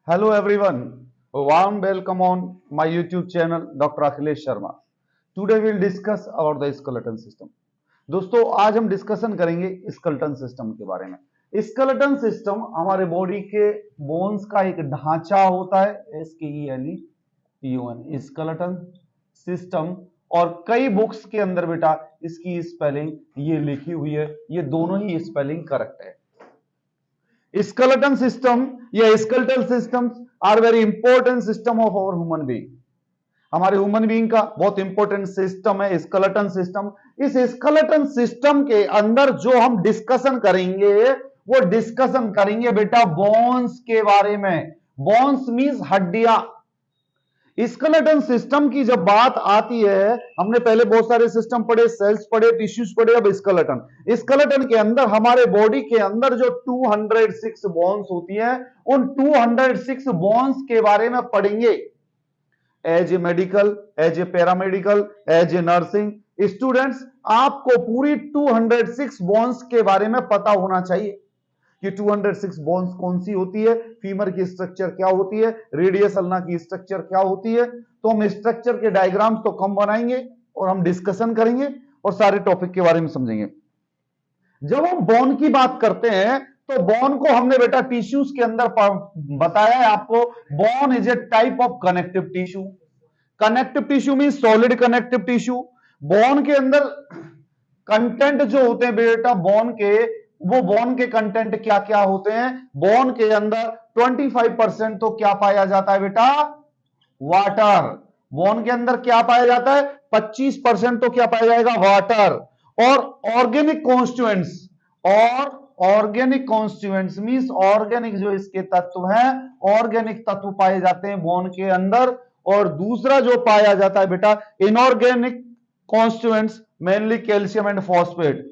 Hello everyone, a warm welcome on my YouTube channel Dr. Akhilesh Sharma. Today we will discuss about the skeleton system. दोस्तों आज हम discussion करेंगे skeleton system के बारे में। Skeleton system हमारे body के बोन्स का एक ढांचा होता है, SKELETON स्केलेटन सिस्टम। और कई बुक्स के अंदर बेटा इसकी स्पेलिंग ये लिखी हुई है, ये दोनों ही स्पेलिंग करेक्ट है। स्केलेटन सिस्टम या skeletal systems are very important system of our human being. हमारे ह्यूमन बीइंग का बहुत इंपॉर्टेंट सिस्टम है स्केलेटन सिस्टम। इस स्केलेटन सिस्टम के अंदर जो हम डिस्कशन करेंगे वो डिस्कशन करेंगे बेटा बोन्स के बारे में। बोन्स मींस हड्डियां। स्केलेटन सिस्टम की जब बात आती है, हमने पहले बहुत सारे सिस्टम पढ़े, सेल्स पढ़े, टिश्यूज पढ़े, अब स्केलेटन। स्केलेटन के अंदर हमारे बॉडी के अंदर जो 206 बोन्स होती है, उन 206 बोन्स के बारे में पढ़ेंगे। As a medical, as a paramedical, as a nursing students, आपको पूरी 206 बोन्स के बारे में पता होना चाहिए कि 206 बोन्स कौन सी होती है, फीमर की स्ट्रक्चर क्या होती है, रेडियस अल्ना की स्ट्रक्चर क्या होती है। तो हम स्ट्रक्चर के डायग्राम्स तो कम बनाएंगे और हम डिस्कशन करेंगे और सारे टॉपिक के बारे में समझेंगे। जब हम बोन की बात करते हैं तो बोन को हमने बेटा टिश्यूज के अंदर बताया है आपको। Bone is a type of connective tissue. Connective tissue mean solid connective tissue. Bone के अंदर कंटेंट जो होते हैं बेटा बोन के, वो बोन के कंटेंट क्या क्या होते हैं। बोन के अंदर 25% तो क्या पाया जाता है बेटा, वाटर। बोन के अंदर क्या पाया जाता है, 25% तो क्या पाया जाएगा, वाटर। और ऑर्गेनिक कॉन्स्टिट्यूएंट्स, और ऑर्गेनिक कॉन्स्टिट्यूएंट्स मींस ऑर्गेनिक जो इसके तत्व हैं, ऑर्गेनिक तत्व पाए जाते हैं बोन के अंदर। और दूसरा जो पाया जाता है बेटा inorganic constituents, mainly calcium and phosphate.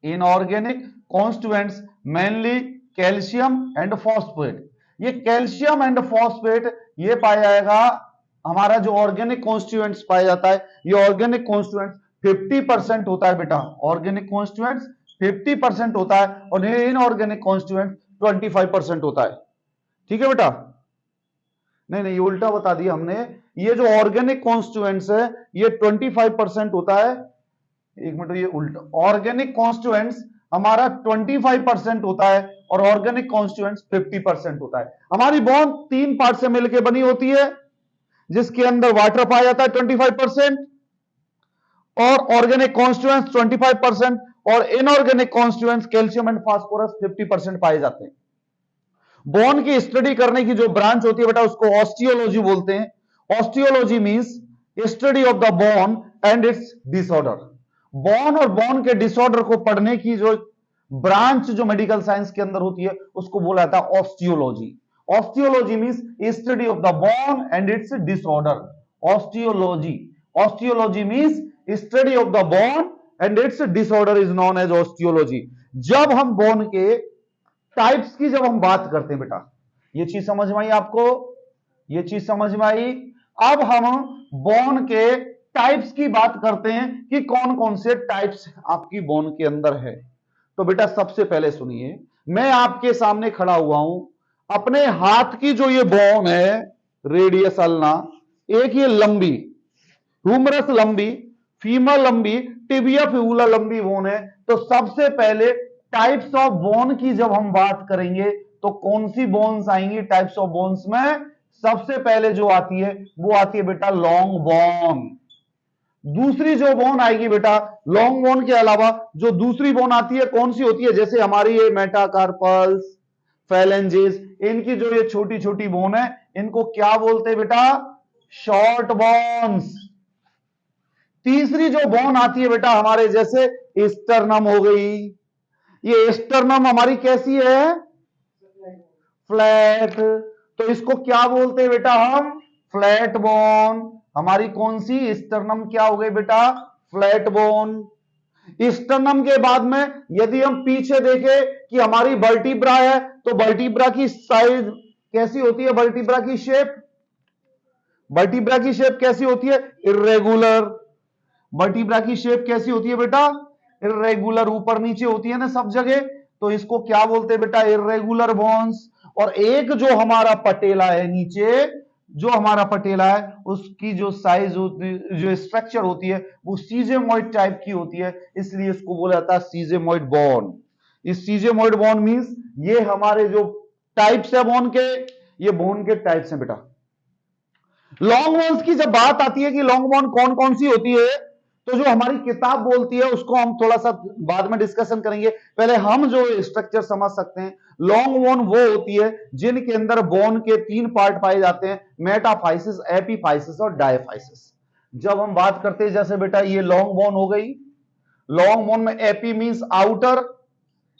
Inorganic constituents mainly calcium and phosphate. ये कैल्शियम एंड फॉस्फेट ये पाया जाएगा हमारा जो ऑर्गेनिक कॉन्स्टिट्यूएंट्स पाया जाता है। ये ऑर्गेनिक कॉन्स्टिट्यूएंट्स 50% होता है बेटा। ऑर्गेनिक कॉन्स्टिट्यूएंट्स 50% होता है और इनऑर्गेनिक कॉन्स्टिट्यूएंट्स 25% होता है। ठीक है बेटा, नहीं ये उल्टा बता दिया हमने। ये जो ऑर्गेनिक कॉन्स्टिट्यूएंट्स है ये 25% होता है। एक मिनट, ये उल्टा, ऑर्गेनिक कॉन्स्टिट्यूएंट्स हमारा 25% होता है और ऑर्गेनिक कॉन्स्टिट्यूएंट्स 50% होता है। हमारी बोन 3 पार्ट से मिलकर बनी होती है, जिसके अंदर वाटर पाया जाता है 25% और ऑर्गेनिक कॉन्स्टिट्यूएंट्स 25% और inorganic constituents calcium and phosphorus 50% पाए जाते हैं। बोन की स्टडी करने की जो ब्रांच होती है बेटा उसको ऑस्टियोलॉजी बोलते हैं। Osteology means study of the bone and its disorder. Bone और बोन के डिसऑर्डर को पढ़ने की जो ब्रांच जो मेडिकल साइंस के अंदर होती है उसको बोला जाता है osteology. Osteology means study of the bone and its disorder. Osteology means study of the bone and its disorder is known as osteology. जब हम बोन के टाइप्स की जब हम बात करते हैं बेटा, ये चीज समझ में आई आपको, ये चीज समझ में आई। अब हम बोन के टाइप्स की बात करते हैं कि कौन कौन से टाइप्स आपकी बोन के अंदर है। तो बेटा सबसे पहले सुनिए, मैं आपके सामने खड़ा हुआ हूं, अपने हाथ की जो ये बोन है रेडियस अल्ना, एक ये लंबी ह्यूमरस लंबी, फीमर लंबी, टिबिया फिबुला लंबी बोन है। तो सबसे पहले टाइप्स ऑफ बोन की जब हम बात करेंगे तो कौन सी बोन्स आएंगी टाइप्स ऑफ बोन्स में। सबसे पहले जो आती है वो आती है बेटा लॉन्ग बोन। दूसरी जो बोन आएगी बेटा लॉन्ग बोन के अलावा जो दूसरी बोन आती है कौन सी होती है, जैसे हमारी ये मेटाकार्पल्स, फैलेंजेस, इनकी जो ये छोटी छोटी बोन है इनको क्या बोलते हैं बेटा, शॉर्ट बोन्स। तीसरी जो बोन आती है बेटा हमारे जैसे स्टर्नम हो गई, ये स्टर्नम हमारी कैसी है, फ्लैट, तो इसको क्या बोलते हैं बेटा हम, फ्लैट बोन। हमारी कौन सी स्टर्नम क्या हो गई बेटा, फ्लैट बोन। स्टर्नम के बाद में यदि हम पीछे देखें कि हमारी वर्टिब्रा है तो वर्टिब्रा की साइज कैसी होती है, वर्टिब्रा की शेप, वर्टिब्रा की शेप कैसी होती है, इर्रेगुलर। वर्टिब्रा की शेप कैसी होती है बेटा, इर्रेगुलर, ऊपर नीचे होती है ना सब जगह, तो इसको क्या बोलते हैं बेटा, इर्रेगुलर बोन्स। और एक जो हमारा पटेला है नीचे, जो हमारा पटेला है उसकी जो साइज होती, जो स्ट्रक्चर होती है वो सीजेमॉइड टाइप की होती है, इसलिए इसको बोला जाता है सीजेमॉइड बोन। इस सीजेमॉइड बोन मींस ये हमारे जो टाइप्स है बोन के, ये बोन के टाइप्स हैं बेटा। लॉन्ग बोन्स की जब बात आती है कि लॉन्ग बोन कौन कौन सी होती है, तो जो हमारी किताब बोलती है उसको हम थोड़ा सा बाद में डिस्कशन करेंगे। पहले हम जो स्ट्रक्चर समझ सकते हैं, लॉन्ग बोन वो होती है जिनके अंदर बोन के 3 पार्ट पाए जाते हैं, मेटाफाइसिस, एपीफाइसिस और डायफाइसिस। जब हम बात करते हैं जैसे बेटा ये लॉन्ग बोन हो गई, लॉन्ग बोन में epi means outer,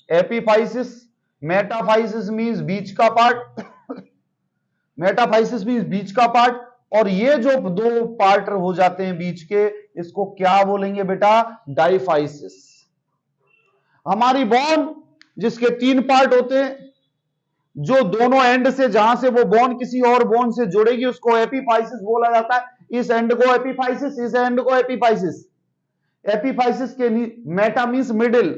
epiphysis, metaphysis means बीच का पार्ट, मेटाफाइसिस मींस बीच का पार्ट, और ये जो 2 पार्ट हो जाते हैं बीच के, इसको क्या बोलेंगे बेटा, डाइफाइसिस। हमारी बोन जिसके 3 पार्ट होते हैं, जो दोनों एंड से, जहां से वो बोन किसी और बोन से जुड़ेगी उसको एपीफाइसिस बोला जाता है। इस एंड को एपीफाइसिस, इस एंड को एपीफाइसिस। एपीफाइसिस के Meta means middle,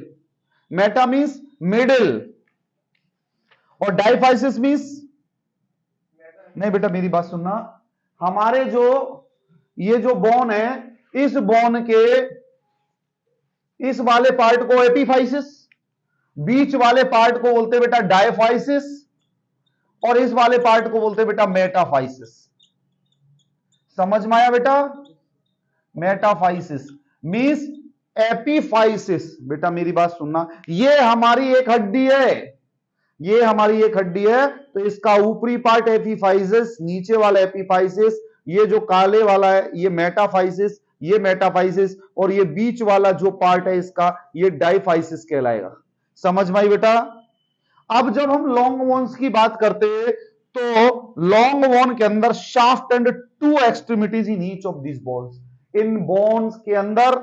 Meta means middle, और डाइफाइसिस मींस, नहीं बेटा मेरी बात सुनना, हमारे जो ये जो बोन है, इस बोन के इस वाले पार्ट को एपीफाइसिस, बीच वाले पार्ट को बोलते बेटा डायफाइसिस, और इस वाले पार्ट को बोलते बेटा मेटाफाइसिस। समझ में आया बेटा? Metaphysis means epiphysis. बेटा मेरी बात सुनना, ये हमारी एक हड्डी है, ये हमारी एक हड्डी है, तो इसका ऊपरी पार्ट एपीफाइसिस, नीचे वाला एपीफाइसिस, ये जो काले वाला है ये मेटाफाइसिस, ये मेटाफाइसिस, और ये बीच वाला जो पार्ट है इसका, ये डाइफाइसिस कहलाएगा। समझ में आई बेटा? अब जब हम लॉन्ग बोन्स की बात करते हैं, तो लॉन्ग बोन के अंदर shaft and 2 extremities in each of this bones. In bones के अंदर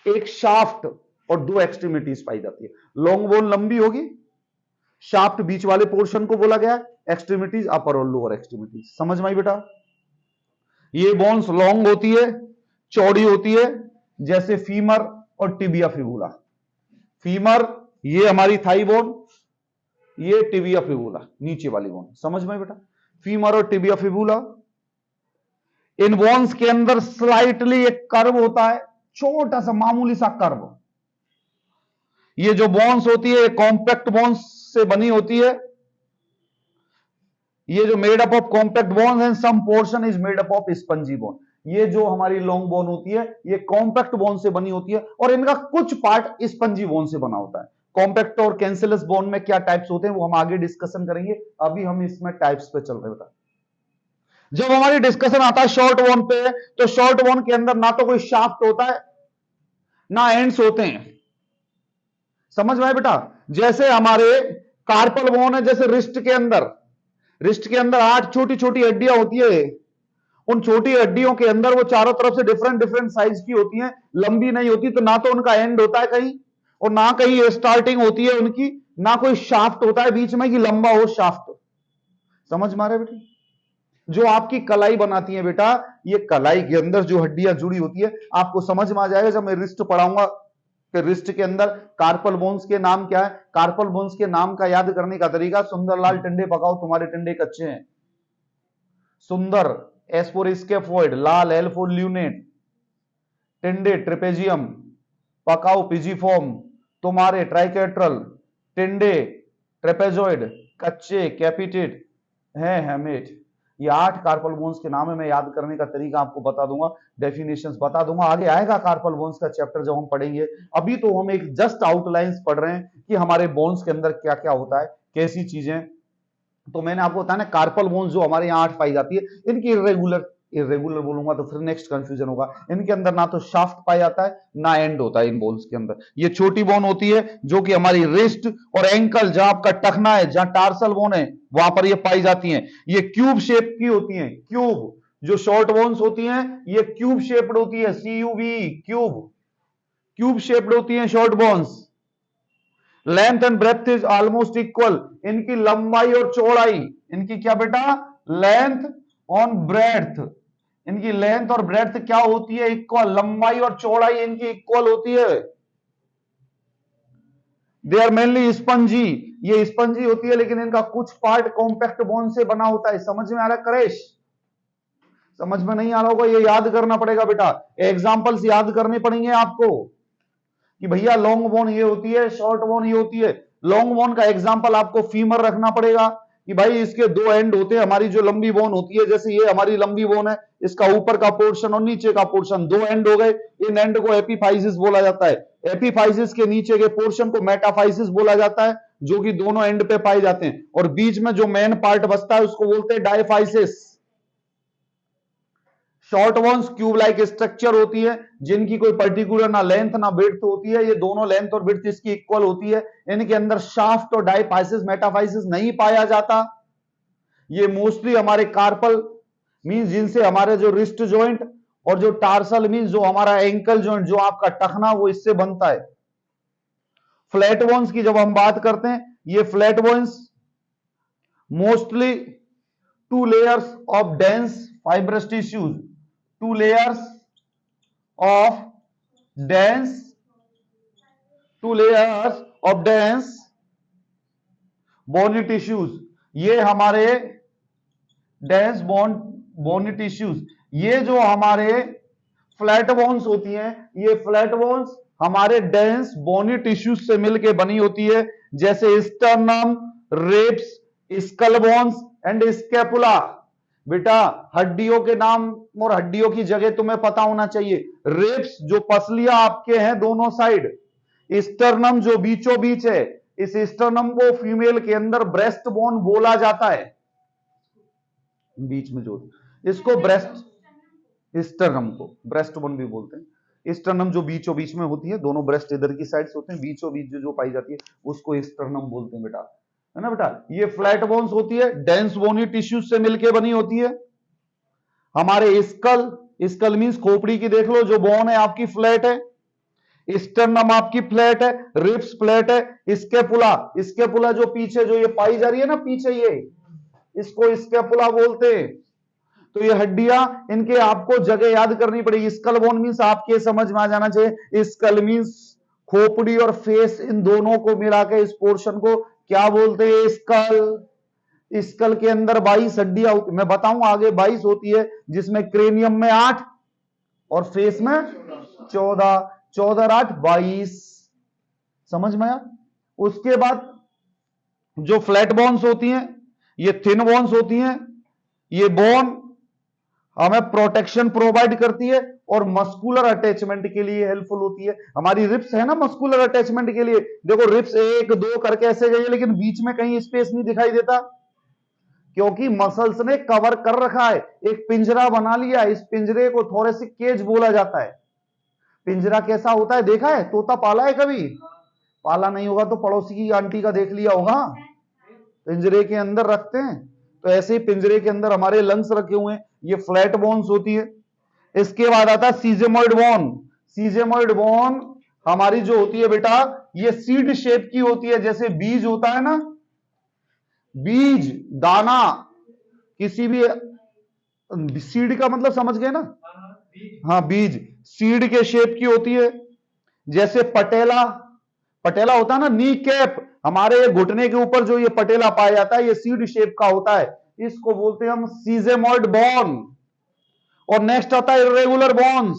एक शाफ्ट और 2 एक्सट्रीमिटीज पाई जाती है। लॉन्ग बोन लंबी होगी, शाफ्ट बीच वाले पोर्शन को बोला गया, एक्सट्रीमिटीज अपर और लोअर एक्सट्रीमिटीज। समझ में आई बेटा? ये बोन्स लॉन्ग होती है, चौड़ी होती है, जैसे फीमर और टिबिया फिबुला। फीमर ये हमारी थाई बोन, ये टिबिया फिबुला नीचे वाली बोन। समझ में बेटा? फीमर और टिबिया फिबुला। इन बोन्स के अंदर स्लाइटली एक कर्व होता है, छोटा सा मामूली सा कर्व। ये जो बोन्स होती है कॉम्पैक्ट बोन्स से बनी होती है। ये जो made up of compact bones and some portion is made up of spongy bone. ये जो हमारी लॉन्ग बोन होती है ये कॉम्पैक्ट बोन से बनी होती है, और इनका कुछ पार्ट स्पंजी बोन से बना होता है। कॉम्पैक्ट और कैंसिलस बोन में क्या टाइप्स होते हैं वो हम आगे डिस्कशन करेंगे, अभी हम इसमें टाइप्स पे चल रहे हैं। जब हमारी डिस्कशन आता है शॉर्ट बोन पे, तो शॉर्ट बोन के अंदर ना तो कोई शाफ्ट होता है ना एंड्स होते हैं। समझ में आया बेटा? जैसे हमारे कार्पल बोन है, जैसे रिस्ट के अंदर, रिस्ट के अंदर 8 छोटी छोटी हड्डियां होती है। उन छोटी हड्डियों के अंदर वो चारों तरफ से डिफरेंट डिफरेंट साइज की होती हैं, लंबी नहीं होती, तो ना तो उनका एंड होता है कहीं, और ना कहीं स्टार्टिंग होती है उनकी, ना कोई शाफ्ट होता है बीच में कि लंबा हो शाफ्ट। समझ में आ रहा है बेटा? जो आपकी कलाई बनाती है बेटा, ये कलाई के अंदर जो हड्डियां जुड़ी होती है, आपको समझ में आ जाएगा जब मैं रिस्ट पढ़ाऊंगा। फिर रिस्ट के अंदर कार्पल बोन्स के नाम क्या है? कार्पल बोन्स के नाम का याद करने का तरीका, सुंदरलाल टिंडे पकाओ तुम्हारे टिंडे कच्चे हैं। सुंदर एस फॉर स्केफोइड, लाल एल फॉर ल्यूनेट, टिंडे ट्रिपेजियम, पकाओ पिजीफॉर्म, तुम्हारे ट्राइकेट्रल, टिंडे ट्रेपेजोइड, कच्चे कैपिटेट है हेमेट। ये 8 कार्पल बोन्स के नाम है। मैं याद करने का तरीका आपको बता दूंगा, डेफिनेशंस बता दूंगा, आगे आएगा कार्पल बोन्स का चैप्टर जब हम पढ़ेंगे। अभी तो हम एक जस्ट आउटलाइंस पढ़ रहे हैं कि हमारे बोन्स के अंदर क्या क्या होता है, कैसी चीजें। तो मैंने आपको बताया ना, कार्पल बोन्स जो हमारे यहाँ 8 पाई जाती है, इनकी इरेगुलर बोलूंगा तो फिर नेक्स्ट कंफ्यूजन होगा। इनके अंदर ना तो शाफ्ट पाया जाता है ना एंड होता है इन बोन्स के अंदर। ये छोटी बोन होती है जो कि हमारी रिस्ट और एंकल, जहां आपका टखना है, जहां टार्सल बोन है, वहां पर ये पाई जाती हैं। ये क्यूब शेप की होती हैं, क्यूब। जो शॉर्ट बोन्स होती हैं ये क्यूब शेप्ड होती है, CUB, क्यूब, क्यूब शेप्ड होती हैं short bones. Length and breadth is almost equal. इनकी लंबाई और चौड़ाई, इनकी क्या बेटा, लेंथ और ब्रेथ, इनकी लेंथ और ब्रेथ क्या होती है, इक्वल। लंबाई और चौड़ाई इनकी इक्वल होती है। दे आर मेनली स्पंजी, ये स्पंजी होती है लेकिन इनका कुछ पार्ट कॉम्पैक्ट बोन से बना होता है। समझ में आ रहा है क्रेश? समझ में नहीं आ रहा होगा, ये याद करना पड़ेगा बेटा, एग्जांपल्स याद करने पड़ेंगे आपको कि भैया लॉन्ग बोन ये होती है, शॉर्ट बोन ये होती है। लॉन्ग बोन का एग्जांपल आपको फीमर रखना पड़ेगा कि भाई इसके दो एंड होते हैं, हमारी जो लंबी बोन होती है, जैसे ये हमारी लंबी बोन है, इसका ऊपर का पोर्शन और नीचे का पोर्शन दो एंड हो गए, इन एंड को एपिफाइसिस बोला जाता है। एपिफाइसिस के नीचे के पोर्शन को मेटाफाइसिस बोला जाता है, जो कि दोनों एंड पे पाए जाते हैं, और बीच में जो मेन पार्ट बचता है उसको बोलते हैं diaphysis. Short bones cube like structure होती है, जिनकी कोई पर्टिकुलर ना लेंथ ना विड्थ होती है, ये दोनों लेंथ और विड्थ इसकी इक्वल होती है। इनके अंदर शाफ्ट और डायफाइसिस मेटाफाइसिस नहीं पाया जाता। ये मोस्टली हमारे कार्पल मींस जिनसे हमारे जो रिस्ट जॉइंट और जो टार्सल मींस जो हमारा एंकल जॉइंट, जो आपका टखना, वो इससे बनता है। फ्लैट बोन्स की जब हम बात करते हैं, ये flat bones mostly two layers of dense fibrous tissues, two layers of dense bony tissues, ये हमारे dense bony tissues, ये जो हमारे फ्लैट बोन्स होती हैं, ये फ्लैट बोन्स हमारे डेंस बोनी टिश्यूज से मिलके बनी होती है, जैसे sternum, ribs, skull bones and scapula. बेटा हड्डियों के नाम और हड्डियों की जगह तुम्हें पता होना चाहिए। रिब्स जो पसलियां आपके हैं दोनों साइड, स्टर्नम जो बीचों बीच है, इस स्टर्नम को फीमेल के अंदर ब्रेस्ट बोन बोला जाता है। बीच में जो इसको ब्रेस्ट, स्टर्नम को ब्रेस्ट बोन भी बोलते हैं। स्टर्नम जो बीचों बीच में होती है, दोनों ब्रेस्ट इधर की साइड से होते हैं, बीचों बीच जो पाई जाती है उसको स्टर्नम बोलते हैं बेटा, है ना बेटा। ये फ्लैट बोन्स होती है, डेंस बोनी टिश्यूज से मिलके बनी होती है। हमारे स्कल मींस खोपड़ी की देख लो, जो बोन है आपकी फ्लैट है, स्टर्नम आपकी फ्लैट है, रिब्स फ्लैट है, स्केपुला जो पीछे जो ये पाई जा रही है ना पीछे, ये इसको स्केपुला बोलते हैं। तो ये हड्डियां, इनके आपको जगह याद करनी पड़ेगी। स्कल बोन मींस आपके समझ में आ जाना चाहिए, स्कल मींस खोपड़ी और फेस, इन दोनों को मिला के इस पोर्शन को क्या बोलते हैं? स्कल। स्कल के अंदर 22 हड्डियां होती, मैं बताऊं आगे, 22 होती है, जिसमें क्रेनियम में 8 और फेस में 14, 14 8 22। समझ में आया? उसके बाद जो फ्लैट बोन्स होती हैं, ये थिन बोन्स होती हैं। ये बोन हमें प्रोटेक्शन प्रोवाइड करती है और मस्कुलर अटैचमेंट के लिए हेल्पफुल होती है। हमारी रिब्स है ना मस्कुलर अटैचमेंट के लिए, देखो रिब्स 1 2 करके ऐसे गई है, लेकिन बीच में कहीं स्पेस नहीं दिखाई देता, क्योंकि मसल्स ने कवर कर रखा है, एक पिंजरा बना लिया। इस पिंजरे को थोरेसिक केज बोला जाता है। पिंजरा कैसा होता है देखा है? तोता पाला है कभी? पाला नहीं होगा तो पड़ोसी की आंटी का देख लिया होगा, पिंजरे के अंदर रखते हैं। तो ऐसे ही पिंजरे के अंदर हमारे लंग्स रखे हुए हैं, ये फ्लैट बोन्स होती है। इसके बाद आता है सीजेमॉइड बोन। सीजेमॉइड बोन हमारी जो होती है बेटा, ये सीड शेप की होती है, जैसे बीज होता है ना, बीज दाना, किसी भी सीड का मतलब समझ गए ना? हाँ, बीज सीड के शेप की होती है। जैसे पटेला, पटेला होता है ना, नी कैप, हमारे घुटने के ऊपर जो ये पटेला पाया जाता है, ये सीड शेप का होता है, इसको बोलते हैं हम सीजेमॉइड बोन। और नेक्स्ट आता है इर्रेगुलर बोन्स।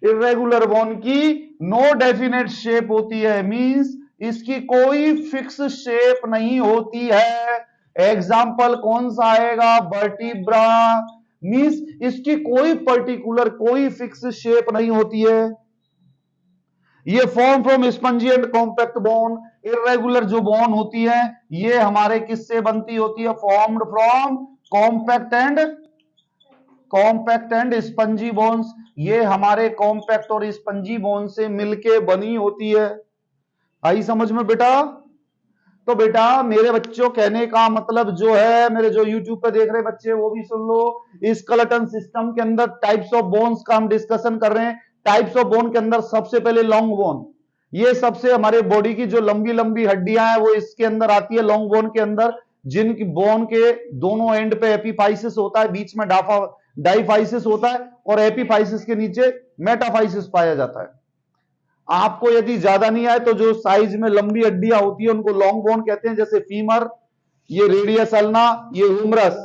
इर्रेगुलर बोन की नो डेफिनेट शेप होती है, मींस इसकी कोई फिक्स शेप नहीं होती है। एग्जाम्पल कौन सा आएगा? वर्टिब्रा, मींस इसकी कोई पर्टिकुलर कोई फिक्स शेप नहीं होती है। ये form from spongy and compact bone. Irregular जो बोन होती है, ये हमारे किससे बनती होती है? Formed from compact and spongy bones. ये हमारे कॉम्पैक्ट और स्पंजी बोन से मिलके बनी होती है। आई समझ में बेटा? तो बेटा मेरे बच्चों, कहने का मतलब जो है, मेरे जो YouTube पे देख रहे बच्चे वो भी सुन लो। स्केलेटन सिस्टम के अंदर टाइप्स ऑफ बोन्स का हम डिस्कशन कर रहे हैं। टाइप्स ऑफ बोन के अंदर सबसे पहले लॉन्ग बोन, ये सबसे हमारे बॉडी की जो लंबी लंबी हड्डियां हैं वो इसके अंदर आती है लॉन्ग बोन के अंदर, जिनकी बोन के दोनों एंड पे एपिफाइसिस होता है, बीच में डाइफाइसिस होता है, और एपिफाइसिस के नीचे मेटाफाइसिस पाया जाता है। आपको यदि ज्यादा नहीं आए तो जो साइज में लंबी हड्डियां होती है उनको लॉन्ग बोन कहते हैं, जैसे फीमर, ये रेडियस अल्ना, ये ह्यूमरस।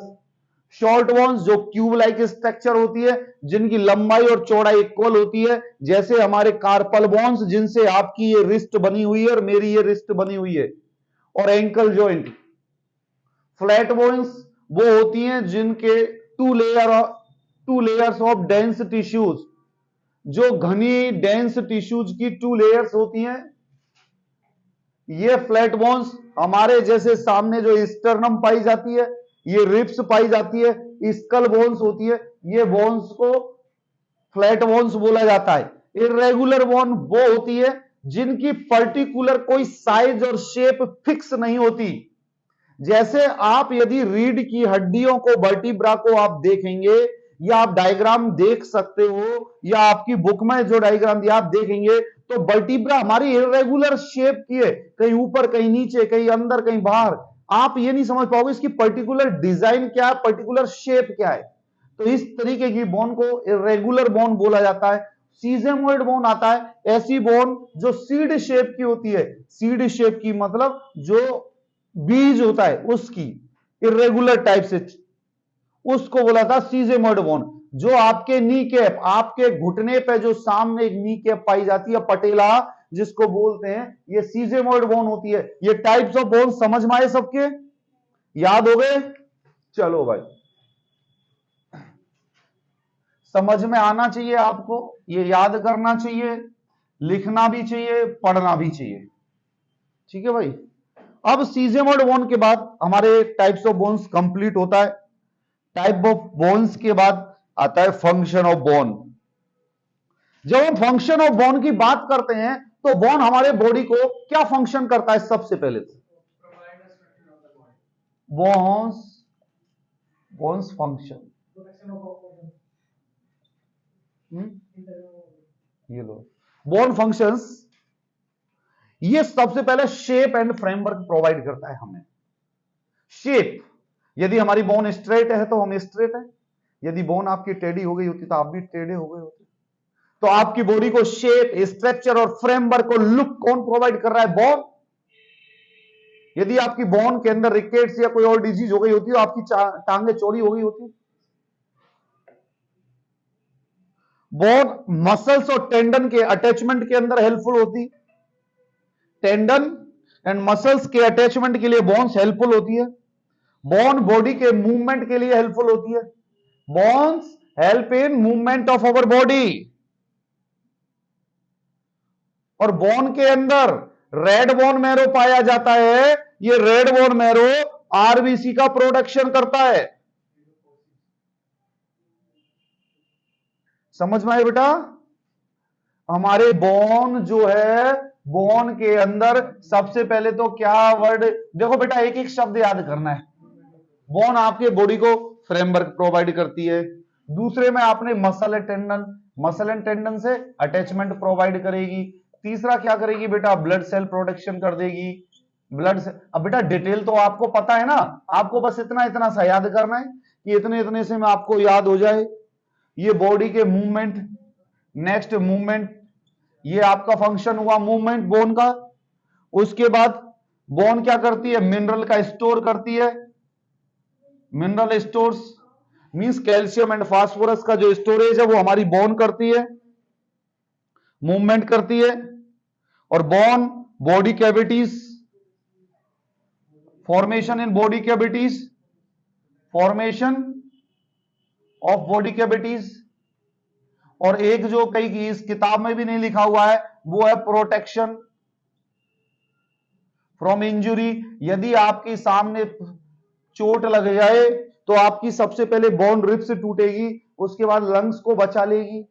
शॉर्ट बोन्स जो क्यूब लाइक स्ट्रक्चर होती है, जिनकी लंबाई और चौड़ाई इक्वल होती है, जैसे हमारे कार्पल बोन्स, जिनसे आपकी ये रिस्ट बनी हुई है और मेरी ये रिस्ट बनी हुई है। और एंकल जॉइंट। फ्लैट बोन्स वो होती हैं जिनके two layers of dense tissues, जो घनी डेंस टिश्यूज की टू लेयर्स होती हैं, ये फ्लैट बोन्स। हमारे जैसे सामने जो स्टर्नम पाई जाती है, ये रिब्स पाई जाती है, स्कल बोन्स होती है, ये बोन्स को फ्लैट बोन्स बोला जाता है। इर्रेगुलर बोन वो होती है जिनकी पर्टिकुलर कोई साइज और शेप फिक्स नहीं होती। जैसे आप यदि रीढ़ की हड्डियों को, वर्टिब्रा को आप देखेंगे, या आप डायग्राम देख सकते हो, या आपकी बुक में जो डायग्राम दिया आप देखेंगे, तो वर्टिब्रा हमारी इर्रेगुलर शेप की है, कहीं ऊपर कहीं नीचे, कहीं अंदर कहीं बाहर। आप ये नहीं समझ पाओगे इसकी पर्टिकुलर डिजाइन क्या है, पर्टिकुलर शेप क्या है। तो इस तरीके की बोन को इर्रेगुलर बोन बोला जाता है। सीजेमोइड बोन आता है, ऐसी बोन जो सीड शेप की होती है। सीड शेप की मतलब जो बीज होता है उसकी इर्रेगुलर टाइप से, उसको बोला था सीजेमोइड बोन। जो आपके नी कैप, आपके घुटने पे जो सामने एक नी कैप पाई जाती है, पटेला जिसको बोलते हैं, ये सीजेमोइड बोन होती है। ये टाइप्स ऑफ बोन समझ में आए सबके, याद हो गए? चलो भाई, समझ में आना चाहिए आपको, ये याद करना चाहिए, लिखना भी चाहिए, पढ़ना भी चाहिए। ठीक है भाई। अब सीजेमोइड बोन के बाद हमारे टाइप्स ऑफ बोन्स कंप्लीट होता है। टाइप ऑफ बोन्स के बाद आता है फंक्शन ऑफ बोन। जब हम फंक्शन ऑफ बोन की बात करते हैं तो बोन हमारे बॉडी को क्या फंक्शन करता है? सबसे पहले तो बोन्स फंक्शन, ये लो बोन फंक्शंस, ये सबसे पहले शेप एंड फ्रेमवर्क प्रोवाइड करता है हमें। शेप, यदि हमारी बोन स्ट्रेट है तो हम स्ट्रेट है, यदि बोन आपकी टेढ़ी हो गई होती तो आप भी टेढ़े हो गए होते। तो आपकी बॉडी को शेप, स्ट्रक्चर और फ्रेमवर्क को लुक कौन प्रोवाइड कर रहा है? बोन। यदि आपकी बोन के अंदर रिकेट्स या कोई और डिजीज हो गई होती है, आपकी टांगे चौड़ी हो गई होती। बोन मसल्स और टेंडन के अटैचमेंट के अंदर हेल्पफुल होती। टेंडन एंड मसल्स के अटैचमेंट के लिए बोन्स हेल्पफुल होती है। बोन बॉडी के मूवमेंट के लिए हेल्पफुल होती है। Bones help in movement of our body. और बोन के अंदर रेड बोन मैरो पाया जाता है। ये रेड बोन मैरो आरबीसी का प्रोडक्शन करता है। समझ में आए बेटा? हमारे बोन जो है, बोन के अंदर सबसे पहले तो क्या वर्ड, देखो बेटा एक एक शब्द याद करना है। बोन आपके बॉडी को फ्रेमवर्क प्रोवाइड करती है। दूसरे में आपने muscle and tendon, muscle and tendon से अटैचमेंट प्रोवाइड करेगी। तीसरा क्या करेगी बेटा? ब्लड सेल प्रोडक्शन कर देगी। ब्लड से, अब बेटा डिटेल तो आपको पता है ना, आपको बस इतना इतना सा याद करना है कि इतने इतने से में आपको याद हो जाए। ये बॉडी के मूवमेंट, नेक्स्ट मूवमेंट, ये आपका फंक्शन हुआ मूवमेंट बोन का। उसके बाद बोन क्या करती है? मिनरल का स्टोर करती है। Mineral stores means calcium and phosphorus का जो स्टोरेज है वो हमारी बोन करती है, मूवमेंट करती है। और bone body cavities, formation in body cavities, formation of body cavities. और एक जो कई इस किताब में भी नहीं लिखा हुआ है वो है प्रोटेक्शन फ्रॉम इंजुरी। यदि आपकी सामने चोट लग जाए तो आपकी सबसे पहले बोन रिब्स टूटेगी, उसके बाद लंग्स को बचा लेगी।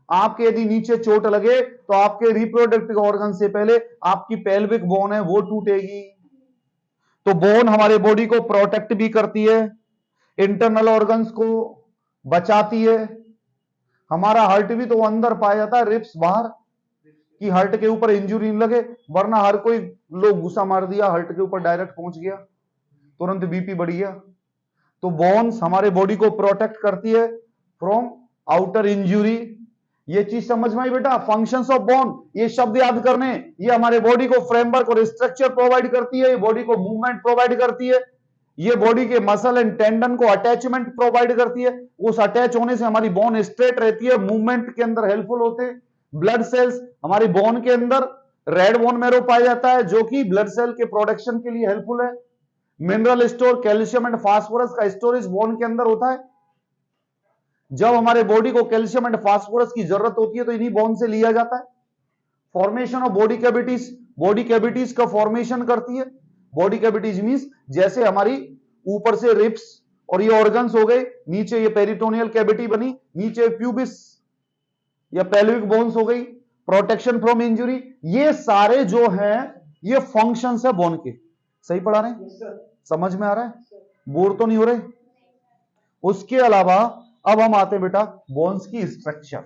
आपके यदि नीचे चोट लगे तो आपके रिप्रोडक्टिव ऑर्गन से पहले आपकी पेल्विक बोन है वो टूटेगी। तो बोन हमारे बॉडी को प्रोटेक्ट भी करती है, इंटरनल ऑर्गन्स को बचाती है। हमारा हार्ट भी तो अंदर पाया जाता है, रिब्स बाहर, कि हार्ट के ऊपर इंजुरी नहीं लगे, वरना हर कोई लोग गुस्सा मार दिया, हार्ट के ऊपर डायरेक्ट पहुंच गया, तुरंत बीपी बढ़ गया। तो बोन्स हमारे बॉडी को प्रोटेक्ट करती है फ्रॉम आउटर इंजुरी। ये चीज समझ में आई बेटा? फंक्शंस ऑफ बोन, ये शब्द याद करने, ये हमारे बॉडी को फ्रेमवर्क और स्ट्रक्चर प्रोवाइड करती है, ये बॉडी को मूवमेंट प्रोवाइड करती है, ये बॉडी के मसल एंड टेंडन को अटैचमेंट प्रोवाइड करती है, उस अटैच होने से हमारी बोन स्ट्रेट रहती है, मूवमेंट के अंदर हेल्पफुल होते हैं। ब्लड सेल्स हमारी बोन के अंदर रेड बोन मैरो पाया जाता है जो कि ब्लड सेल के प्रोडक्शन के लिए हेल्पफुल है। Mineral store, calcium and phosphorus का स्टोरेज बोन के अंदर होता है। जब हमारे बॉडी को कैल्शियम एंड फास्फोरस की जरूरत होती है तो इन्हीं बोन से लिया जाता है। Formation of body cavities, body cavities का फॉर्मेशन करती है। बॉडी कैविटीज मींस जैसे हमारी ऊपर से रिब्स और ये ऑर्गन्स हो गए, नीचे ये पेरिटोनियल कैविटी बनी, नीचे प्यूबिस या पेल्विक बोन्स हो गई, प्रोटेक्शन फ्रॉम इंजुरी, ये सारे जो हैं ये फंक्शंस है बोन के। सही पढ़ा रहे हैं? समझ में आ रहा है? बोर तो नहीं हो रहे? उसके अलावा अब हम आते हैं बेटा बोन्स की स्ट्रक्चर,